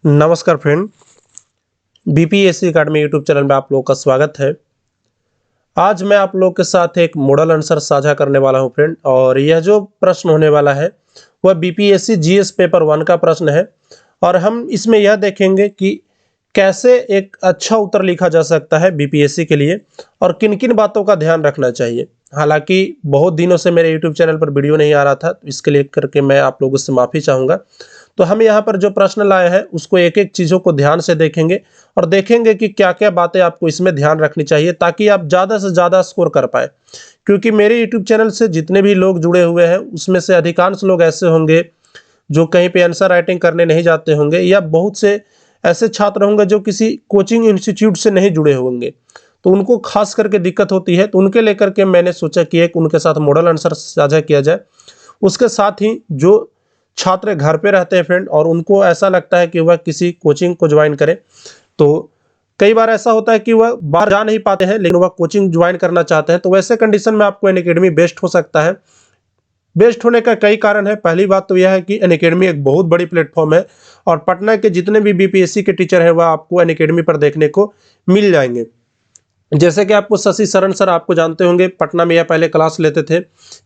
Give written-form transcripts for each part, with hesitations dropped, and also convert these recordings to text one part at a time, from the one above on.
नमस्कार friend, BPSC academy YouTube channel में आप लोगों का स्वागत है। आज मैं आप लोगों के साथ एक मॉडल आंसर साझा करने वाला हूं फ्रेंड, और यह जो प्रश्न होने वाला है वह बीपीएससी जीएस पेपर 1 का प्रश्न है। और हम इसमें यह देखेंगे कि कैसे एक अच्छा उत्तर लिखा जा सकता है बीपीएससी के लिए और किन किन बातों का ध्यान रखना चाहिए। हालांकि बहुत दिनों से मेरे यूट्यूब चैनल पर वीडियो नहीं आ रहा था, तो इसके लिए करके मैं आप लोगों से माफ़ी चाहूँगा। तो हम यहाँ पर जो प्रश्न लाए हैं उसको एक एक चीज़ों को ध्यान से देखेंगे और देखेंगे कि क्या क्या बातें आपको इसमें ध्यान रखनी चाहिए ताकि आप ज़्यादा से ज़्यादा स्कोर कर पाए। क्योंकि मेरे यूट्यूब चैनल से जितने भी लोग जुड़े हुए हैं उसमें से अधिकांश लोग ऐसे होंगे जो कहीं पे आंसर राइटिंग करने नहीं जाते होंगे, या बहुत से ऐसे छात्र होंगे जो किसी कोचिंग इंस्टीट्यूट से नहीं जुड़े होंगे, तो उनको खास करके दिक्कत होती है। तो उनके लेकर के मैंने सोचा कि एक उनके साथ मॉडल आंसर साझा किया जाए। उसके साथ ही जो छात्र घर पे रहते हैं फ्रेंड और उनको ऐसा लगता है कि वह किसी कोचिंग को ज्वाइन करे, तो कई बार ऐसा होता है कि वह बाहर जा नहीं पाते हैं लेकिन वह कोचिंग ज्वाइन करना चाहते हैं, तो वैसे कंडीशन में आपको अनअकैडमी बेस्ट हो सकता है। बेस्ट होने का कई कारण है। पहली बात तो यह है कि अनअकैडमी एक बहुत बड़ी प्लेटफॉर्म है और पटना के जितने भी बीपीएससी के टीचर हैं वह आपको अनअकैडमी पर देखने को मिल जाएंगे। जैसे कि आपको शशि शरण सर आपको जानते होंगे, पटना में यह पहले क्लास लेते थे,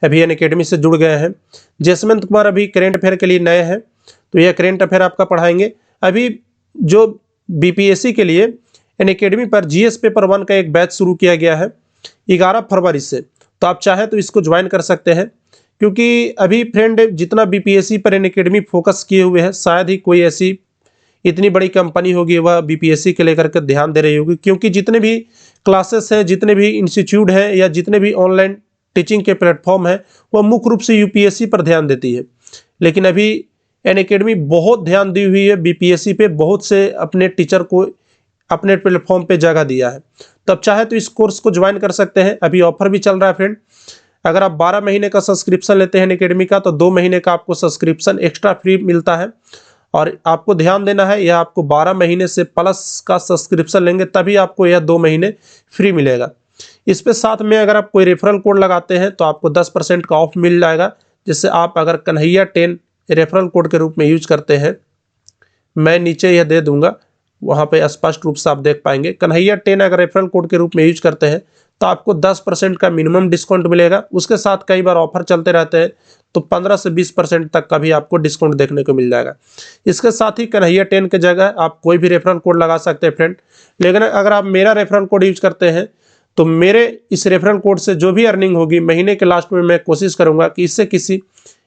अभी अनअकैडमी से जुड़ गए हैं। जसवंत कुमार अभी करेंट अफेयर के लिए नए हैं, तो यह करेंट अफेयर आपका पढ़ाएंगे। अभी जो बीपीएससी के लिए अनअकैडमी पर जीएस पेपर 1 का एक बैच शुरू किया गया है 11 फरवरी से, तो आप चाहें तो इसको ज्वाइन कर सकते हैं। क्योंकि अभी फ्रेंड जितना बीपीएससी पर अनअकैडमी फोकस किए हुए हैं, शायद ही कोई ऐसी इतनी बड़ी कंपनी होगी वह बीपीएससी के लेकर के ध्यान दे रही होगी। क्योंकि जितने भी क्लासेस हैं, जितने भी इंस्टीट्यूट हैं या जितने भी ऑनलाइन टीचिंग के प्लेटफॉर्म हैं, वह मुख्य रूप से यूपीएससी पर ध्यान देती है। लेकिन अभी अनअकैडमी बहुत ध्यान दी हुई है बीपीएससी पे, बहुत से अपने टीचर को अपने प्लेटफॉर्म पे जगह दिया है। तब चाहे तो इस कोर्स को ज्वाइन कर सकते हैं। अभी ऑफर भी चल रहा है फ्रेंड। अगर आप 12 महीने का सब्सक्रिप्शन लेते हैं अनअकैडमी का, तो 2 महीने का आपको सब्सक्रिप्शन एक्स्ट्रा फ्री मिलता है। और आपको ध्यान देना है, यह आपको 12 महीने से प्लस का सब्सक्रिप्शन लेंगे तभी आपको यह 2 महीने फ्री मिलेगा। इस पे साथ में अगर आप कोई रेफरल कोड लगाते हैं तो आपको 10% का ऑफ मिल जाएगा। जिससे आप अगर कन्हैया 10 रेफरल कोड के रूप में यूज करते हैं, मैं नीचे यह दे दूंगा, वहाँ पे स्पष्ट रूप से आप देख पाएंगे। कन्हैया 10 अगर रेफरल कोड के रूप में यूज करते हैं तो आपको 10% का मिनिमम डिस्काउंट मिलेगा। उसके साथ कई बार ऑफर चलते रहते हैं, तो 15 से 20% तक का भी आपको डिस्काउंट देखने को मिल जाएगा। इसके साथ ही कन्हैया 10 के जगह आप कोई भी रेफरल कोड लगा सकते हैं फ्रेंड। लेकिन अगर आप मेरा रेफरल कोड यूज करते हैं तो मेरे इस रेफरल कोड से जो भी अर्निंग होगी महीने के लास्ट में मैं कोशिश करूंगा कि इससे किसी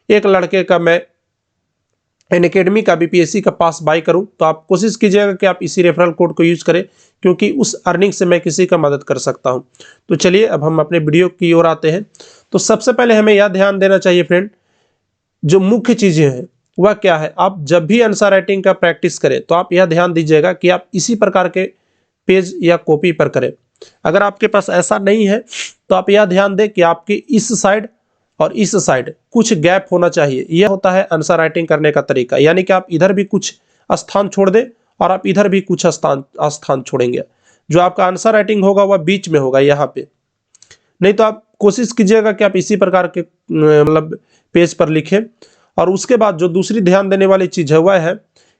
एक लड़के का मैं अनअकैडमी का बीपीएससी का पास बाय करूं। तो आप कोशिश कीजिएगा कि आप इसी रेफरल कोड को यूज करें, क्योंकि उस अर्निंग से मैं किसी का मदद कर सकता हूं। तो चलिए अब हम अपने वीडियो की ओर आते हैं। तो सबसे पहले हमें यह ध्यान देना चाहिए फ्रेंड, जो मुख्य चीजें हैं वह क्या है। आप जब भी आंसर राइटिंग का प्रैक्टिस करें तो आप यह ध्यान दीजिएगा कि आप इसी प्रकार के पेज या कॉपी पर करें। अगर आपके पास ऐसा नहीं है तो आप यह ध्यान दें कि आपकी इस साइड और इस साइड कुछ गैप होना चाहिए। यह होता है आंसर राइटिंग करने का तरीका। यानी कि आप इधर भी कुछ स्थान छोड़ दें और आप इधर भी कुछ स्थान छोड़ेंगे। जो आपका आंसर राइटिंग होगा वह बीच में होगा यहाँ पे। नहीं तो आप कोशिश कीजिएगा कि आप इसी प्रकार के मतलब पेज पर लिखें। और उसके बाद जो दूसरी ध्यान देने वाली चीज है वह है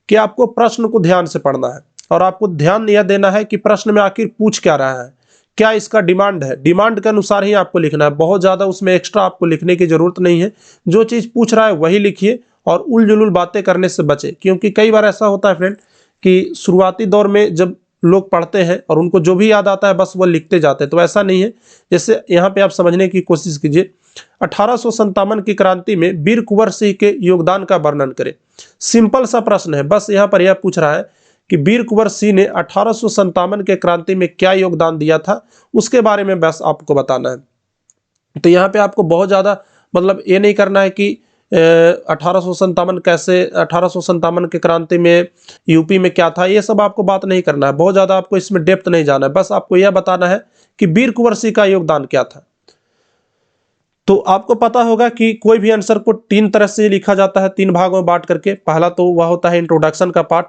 कि आपको प्रश्न को ध्यान से पढ़ना है और आपको ध्यान यह देना है कि प्रश्न में आखिर पूछ क्या रहा है, क्या इसका डिमांड है। डिमांड के अनुसार ही आपको लिखना है। बहुत ज्यादा उसमें एक्स्ट्रा आपको लिखने की जरूरत नहीं है। जो चीज पूछ रहा है वही लिखिए और उल जुलूल बातें करने से बचे। क्योंकि कई बार ऐसा होता है फ्रेंड कि शुरुआती दौर में जब लोग पढ़ते हैं और उनको जो भी याद आता है बस वो लिखते जाते हैं, तो ऐसा नहीं है। जैसे यहाँ पे आप समझने की कोशिश कीजिए, 1857 की क्रांति में वीर कुंवर सिंह के योगदान का वर्णन करें। सिंपल सा प्रश्न है, बस यहाँ पर यह पूछ रहा है कि वीर कुंवर सिंह ने 1857 के क्रांति में क्या योगदान दिया था, उसके बारे में बस आपको बताना है। तो यहाँ पे आपको बहुत ज्यादा मतलब ये नहीं करना है कि 1857 कैसे, 1857 के क्रांति में यूपी में क्या था, ये सब आपको बात नहीं करना है। बहुत ज्यादा आपको इसमें डेप्थ नहीं जाना है। बस आपको यह बताना है कि वीर कुंवर सिंह का योगदान क्या था। तो आपको पता होगा कि कोई भी आंसर को 3 तरह से लिखा जाता है, 3 भागों में बांट करके। पहला तो वह होता है इंट्रोडक्शन का पार्ट।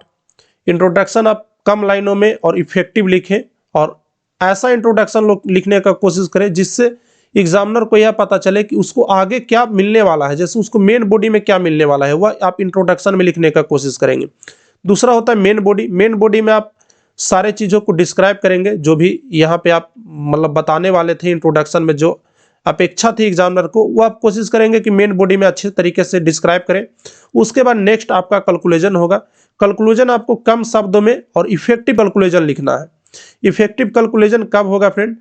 इंट्रोडक्शन आप कम लाइनों में और इफेक्टिव लिखें और ऐसा इंट्रोडक्शन लिखने का कोशिश करें जिससे एग्जामिनर को यह पता चले कि उसको आगे क्या मिलने वाला है। जैसे उसको मेन बॉडी में क्या मिलने वाला है वह आप इंट्रोडक्शन में लिखने का कोशिश करेंगे। दूसरा होता है मेन बॉडी। मेन बॉडी में आप सारे चीज़ों को डिस्क्राइब करेंगे, जो भी यहाँ पे आप मतलब बताने वाले थे इंट्रोडक्शन में, जो अपेक्षा थी एग्जामिनर को, वो आप कोशिश करेंगे कि मेन बॉडी में अच्छे तरीके से डिस्क्राइब करें। उसके बाद नेक्स्ट आपका कैलकुलेशन होगा। कैलकुलेशन आपको कम शब्दों में और इफेक्टिव कैलकुलेशन लिखना है। इफेक्टिव कैलकुलेशन कब होगा फ्रेंड?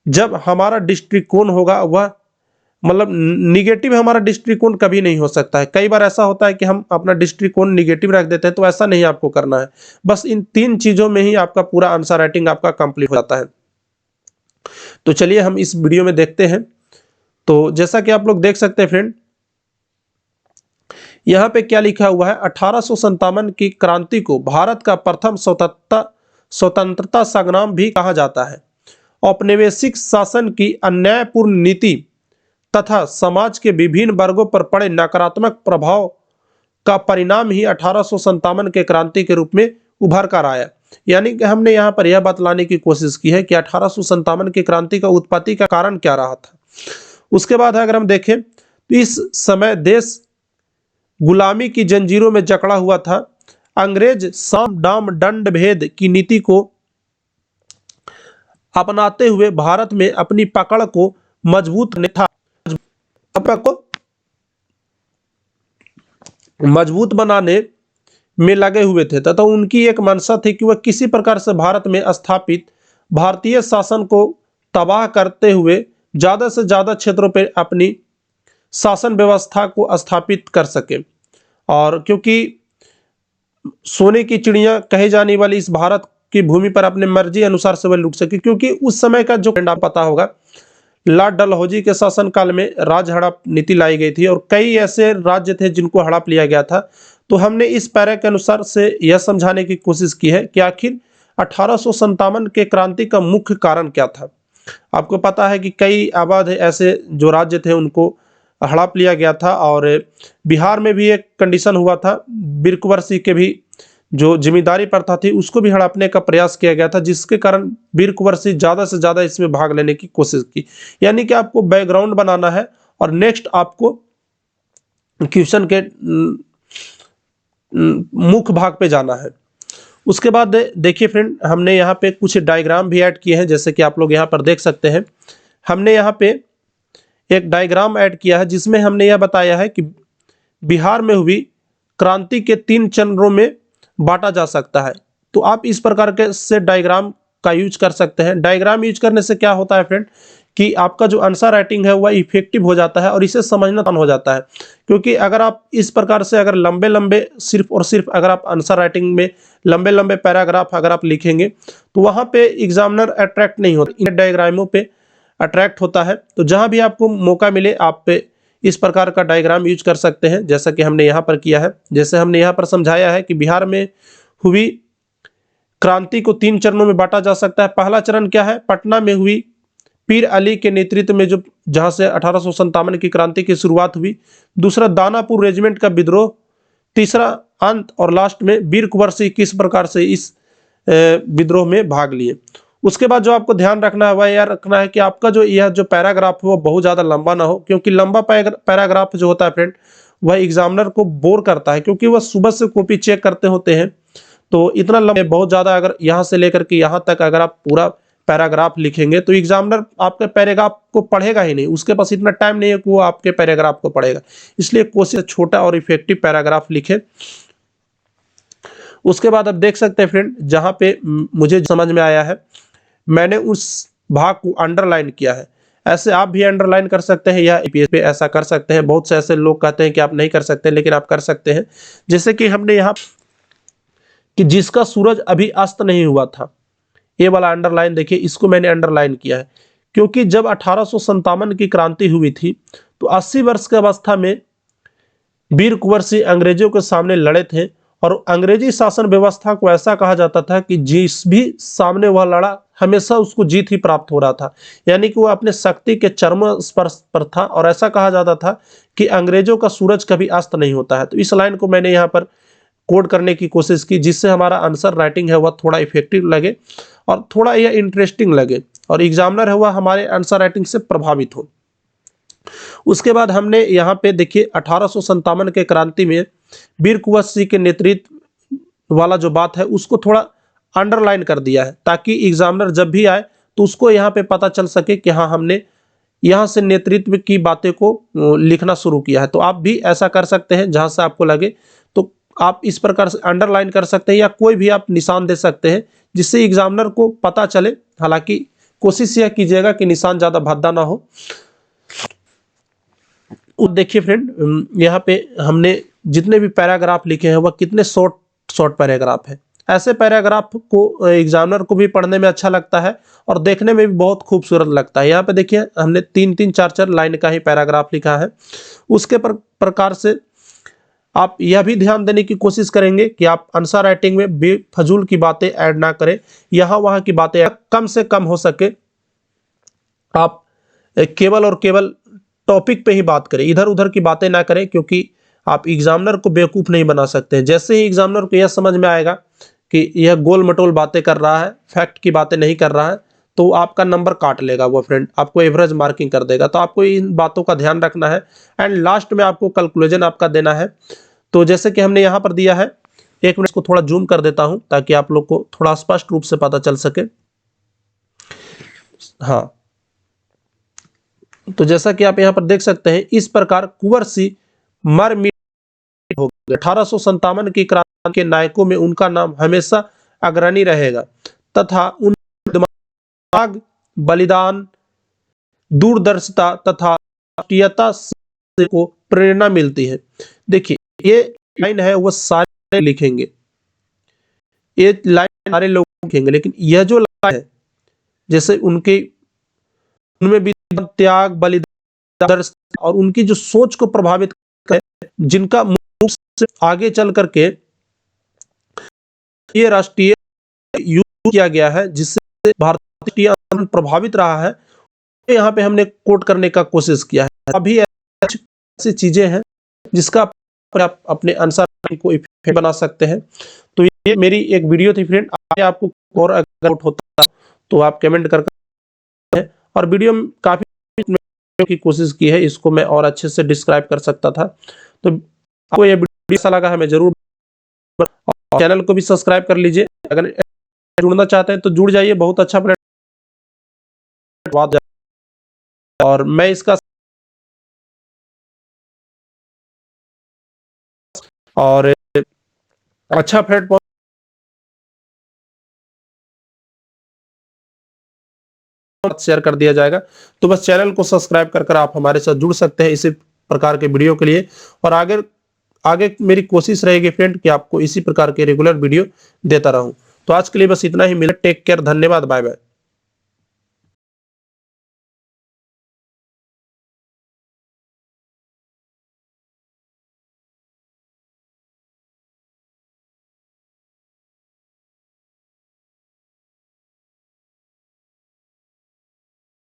जब हमारा दृष्टिकोण होगा वह मतलब निगेटिव, हमारा दृष्टिकोण कभी नहीं हो सकता है। कई बार ऐसा होता है कि हम अपना दृष्टिकोण निगेटिव रख देते हैं, तो ऐसा नहीं आपको करना है। बस इन 3 चीजों में ही आपका पूरा आंसर राइटिंग आपका कंप्लीट हो जाता है। तो चलिए हम इस वीडियो में देखते हैं। तो जैसा कि आप लोग देख सकते हैं फ्रेंड, यहाँ पे क्या लिखा हुआ है, 1857 की क्रांति को भारत का प्रथम स्वतंत्रता संग्राम भी कहा जाता है। औपनिवेशिक शासन की अन्यायपूर्ण नीति तथा समाज के विभिन्न वर्गों पर पड़े नकारात्मक प्रभाव का परिणाम ही 1857 के क्रांति के रूप में उभर कर आया। यानी कि हमने यहाँ पर यह बतलाने की कोशिश की है कि 1857 की क्रांति का उत्पत्ति का कारण क्या रहा था। उसके बाद अगर हम देखें तो इस समय देश गुलामी की जंजीरों में जकड़ा हुआ था। अंग्रेज साम दाम दंड भेद की नीति को अपनाते हुए भारत में अपनी पकड़ को मजबूत बनाने में लगे हुए थे तथा उनकी एक मंशा थी कि वह किसी प्रकार से भारत में स्थापित भारतीय शासन को तबाह करते हुए ज्यादा से ज्यादा क्षेत्रों पर अपनी शासन व्यवस्था को स्थापित कर सके। और क्योंकि सोने की चिड़िया कहे जाने वाली इस भारत की भूमि पर अपने मर्जी अनुसार से वह लूट सके, क्योंकि उस समय का जो पता होगा, लॉर्ड डलहौजी के शासन काल में राज हड़प नीति लाई गई थी और कई ऐसे राज्य थे जिनको हड़प लिया गया था। तो हमने इस पैरा के अनुसार से यह समझाने की कोशिश की है कि आखिर 1857 के क्रांति का मुख्य कारण क्या था। आपको पता है कि कई आबाद ऐसे जो राज्य थे उनको हड़प लिया गया था, और बिहार में भी एक कंडीशन हुआ था, बीर कुंवर सिंह के भी जो जिम्मेदारी प्रथा थी उसको भी हड़पने का प्रयास किया गया था, जिसके कारण बीर कुंवर सिंह ज्यादा से ज्यादा इसमें भाग लेने की कोशिश की। यानी कि आपको बैकग्राउंड बनाना है और नेक्स्ट आपको क्वेश्चन के मुख्य भाग पे जाना है। उसके बाद देखिए फ्रेंड, हमने यहाँ पे कुछ डायग्राम भी ऐड किए हैं, जैसे कि आप लोग यहाँ पर देख सकते हैं। हमने यहाँ पे एक डायग्राम ऐड किया है जिसमें हमने यह बताया है कि बिहार में हुई क्रांति के 3 चरणों में बांटा जा सकता है। तो आप इस प्रकार के से डायग्राम का यूज कर सकते हैं। डायग्राम यूज करने से क्या होता है फ्रेंड कि आपका जो आंसर राइटिंग है वह इफेक्टिव हो जाता है और इसे समझना आसान हो जाता है। क्योंकि अगर आप इस प्रकार से अगर लंबे लंबे सिर्फ और सिर्फ अगर आप आंसर राइटिंग में लंबे लंबे पैराग्राफ अगर आप लिखेंगे तो वहाँ पे एग्जामिनर अट्रैक्ट नहीं होता, इन डायग्रामों पे अट्रैक्ट होता है। तो जहाँ भी आपको मौका मिले आप पे इस प्रकार का डायग्राम यूज कर सकते हैं, जैसा कि हमने यहाँ पर किया है। जैसे हमने यहाँ पर समझाया है कि बिहार में हुई क्रांति को 3 चरणों में बांटा जा सकता है। पहला चरण क्या है? पटना में हुई पीर अली के नेतृत्व में जो जहां से 1857 की क्रांति की शुरुआत हुई। दूसरा दानापुर रेजिमेंट का विद्रोह। तीसरा अंत और लास्ट में बीर कुंवर सिंह किस प्रकार से इस विद्रोह में भाग लिए। उसके बाद जो आपको ध्यान रखना है वह यह रखना है कि आपका जो यह जो पैराग्राफ है वो बहुत ज़्यादा लंबा ना हो, क्योंकि लंबा पैराग्राफ जो होता है फ्रेंड वह एग्जामिनर को बोर करता है, क्योंकि वह सुबह से कॉपी चेक करते होते हैं। तो इतना लंबा बहुत ज़्यादा, अगर यहाँ से लेकर के यहाँ तक अगर आप पूरा पैराग्राफ लिखेंगे तो एग्जामिनर आपके पैराग्राफ को पढ़ेगा ही नहीं, उसके पास इतना टाइम नहीं है कि वो आपके पैराग्राफ को पढ़ेगा। इसलिए कोशिश छोटा और इफेक्टिव पैराग्राफ लिखे। उसके बाद आप देख सकते हैं फ्रेंड, जहाँ पे मुझे समझ में आया है मैंने उस भाग को अंडरलाइन किया है। ऐसे आप भी अंडरलाइन कर सकते हैं या ईपीएस पे ऐसा कर सकते हैं। बहुत से ऐसे लोग कहते हैं कि आप नहीं कर सकते, लेकिन आप कर सकते हैं। जैसे कि हमने यहाँ कि जिसका सूरज अभी अस्त नहीं हुआ था, ये वाला अंडरलाइन देखिए, इसको मैंने अंडरलाइन किया है क्योंकि जब 1857 की क्रांति हुई थी तो 80 वर्ष की अवस्था में बीर कुंवर सिंह अंग्रेजों के सामने लड़े थे, और अंग्रेजी शासन व्यवस्था को ऐसा कहा जाता था कि जिस भी सामने वह लड़ा हमेशा उसको जीत ही प्राप्त हो रहा था। यानी कि वह अपने शक्ति के चरम स्पर्श पर था, और ऐसा कहा जाता था कि अंग्रेजों का सूरज कभी अस्त नहीं होता है। तो इस लाइन को मैंने यहाँ पर कोड करने की कोशिश की, जिससे हमारा आंसर राइटिंग है वह थोड़ा इफेक्टिव लगे और थोड़ा यह इंटरेस्टिंग लगे, और एग्जामिनर है वह हमारे आंसर राइटिंग से प्रभावित हो। उसके बाद हमने यहाँ पे देखिए 1857 के क्रांति में बीर कुंवर सिंह के नेतृत्व वाला जो बात है उसको थोड़ा अंडरलाइन कर दिया है, ताकि एग्जामिनर जब भी आए तो उसको यहाँ पे पता चल सके कि हाँ हमने यहाँ से नेतृत्व की बातें को लिखना शुरू किया है। तो आप भी ऐसा कर सकते हैं, जहाँ से आपको लगे तो आप इस प्रकार से अंडरलाइन कर सकते हैं या कोई भी आप निशान दे सकते हैं, जिससे एग्जामिनर को पता चले। हालांकि कोशिश यह कीजिएगा कि निशान ज़्यादा भद्दा ना हो। देखिए फ्रेंड, यहाँ पे हमने जितने भी पैराग्राफ लिखे हैं वह कितने शॉर्ट पैराग्राफ है। ऐसे पैराग्राफ को एग्जामिनर को भी पढ़ने में अच्छा लगता है और देखने में भी बहुत खूबसूरत लगता है। यहाँ पे देखिए हमने 3-3, 4-4 लाइन का ही पैराग्राफ लिखा है। उसके प्रकार से आप यह भी ध्यान देने की कोशिश करेंगे कि आप आंसर राइटिंग में बेफजूल की बातें ऐड ना करें, यहाँ वहाँ की बातें कम से कम हो सके। आप केवल और केवल टॉपिक पे ही बात करें, इधर उधर की बातें ना करें, क्योंकि आप एग्जामिनर को बेवकूफ़ नहीं बना सकते। जैसे ही एग्जामिनर को यह समझ में आएगा कि यह गोल मटोल बातें कर रहा है, फैक्ट की बातें नहीं कर रहा है, तो आपका नंबर काट लेगा वो फ्रेंड, आपको एवरेज मार्किंग कर देगा। तो आपको इन बातों का ध्यान रखना है एंड लास्ट में आपको कैलकुलेशन आपका देना है। तो जैसे कि हमने यहाँ पर दिया है, एक मिनट इसको थोड़ा जूम कर देता हूँ ताकि आप लोग को थोड़ा स्पष्ट रूप से पता चल सके। हाँ, तो जैसा कि आप यहाँ पर देख सकते हैं, इस प्रकार कुंवर सिंह मर मिट हो गए। 1857 की क्रांति के नायकों में उनका नाम हमेशा अग्रणी रहेगा तथा उन दिमाग, बलिदान, दूरदर्शिता तथा राष्ट्रीयता से को प्रेरणा मिलती है। देखिए ये लाइन है वो सारे लिखेंगे, ये लाइन सारे लोग लिखेंगे, लेकिन यह जो लाइन है जैसे उनमें भी त्याग, बलिदान और उनकी जो सोच को प्रभावित करे, जिनका मुख से आगे चल करके ये राष्ट्रीय युद्ध किया गया है, जिससे भारतीय आंदोलन प्रभावित रहा है, यहाँ पे हमने कोट करने का कोशिश किया है। अभी ऐसी चीजें हैं जिसका आप अपने आंसर को इफेक्ट बना सकते हैं। तो ये मेरी एक वीडियो थी फ्रेंड। आगे आपको और अगर डाउट होता तो आप कमेंट कर और वीडियो में काफी की कोशिश की है, इसको मैं और अच्छे से डिस्क्राइब कर सकता था। तो आपको ये वीडियो अच्छा लगा हमें जरूर, और चैनल को भी सब्सक्राइब कर लीजिए। अगर जुड़ना चाहते हैं तो जुड़ जाइए, बहुत अच्छा प्लेटफॉर्म। और मैं इसका और अच्छा प्लेटफॉर्म शेयर कर दिया जाएगा। तो बस चैनल को सब्सक्राइब कर आप हमारे साथ जुड़ सकते हैं इसी प्रकार के वीडियो के लिए। और आगे मेरी कोशिश रहेगी फ्रेंड कि आपको इसी प्रकार के रेगुलर वीडियो देता रहूं। तो आज के लिए बस इतना ही। मिले, टेक केयर, धन्यवाद, बाय बाय।